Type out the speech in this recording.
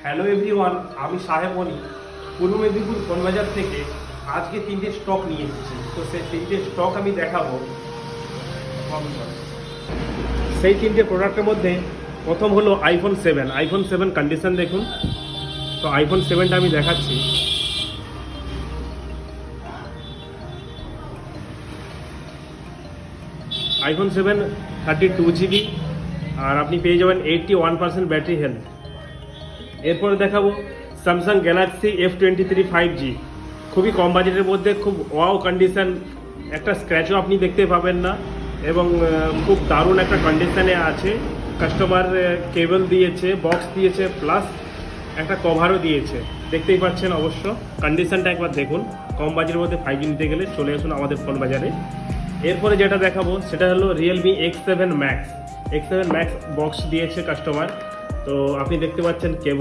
Hello everyone, আমি সাহেব অনি পূর্ব মেদিনীপুর বনবাজার থেকে আজকে তিনটে স্টক নিয়ে এসেছি। তো সেই তিনটে স্টক আমি দেখাবো। সেই তিনটে প্রোডাক্টের মধ্যে প্রথম হলো আইফোন 7 কন্ডিশন দেখুন। তো আইফোন 7টা আমি দেখাচ্ছি। আইফোন 7 32 GB, আর আপনি পেয়ে যাবেন 81% ব্যাটারি হেলথ। এরপরে দেখাবো স্যামসাং গ্যালাক্সি F23 5G, খুবই কম বাজেটের মধ্যে খুব ওয়াও কন্ডিশন, একটা স্ক্র্যাচও আপনি দেখতে পাবেন না এবং খুব দারুণ একটা কন্ডিশনে আছে। কাস্টমার কেবল দিয়েছে, বক্স দিয়েছে, প্লাস একটা কভারও দিয়েছে, দেখতেই পাচ্ছেন। অবশ্য কন্ডিশনটা একবার দেখুন। কম বাজেটের মধ্যে 5G নিতে গেলে চলে আসুন আমাদের ফোন বাজারে। এরপরে যেটা দেখাবো সেটা হলো রিয়েলমি X7 Max বক্স দিয়েছে কাস্টমার। তো আপনি দেখতে পাচ্ছেন কেবল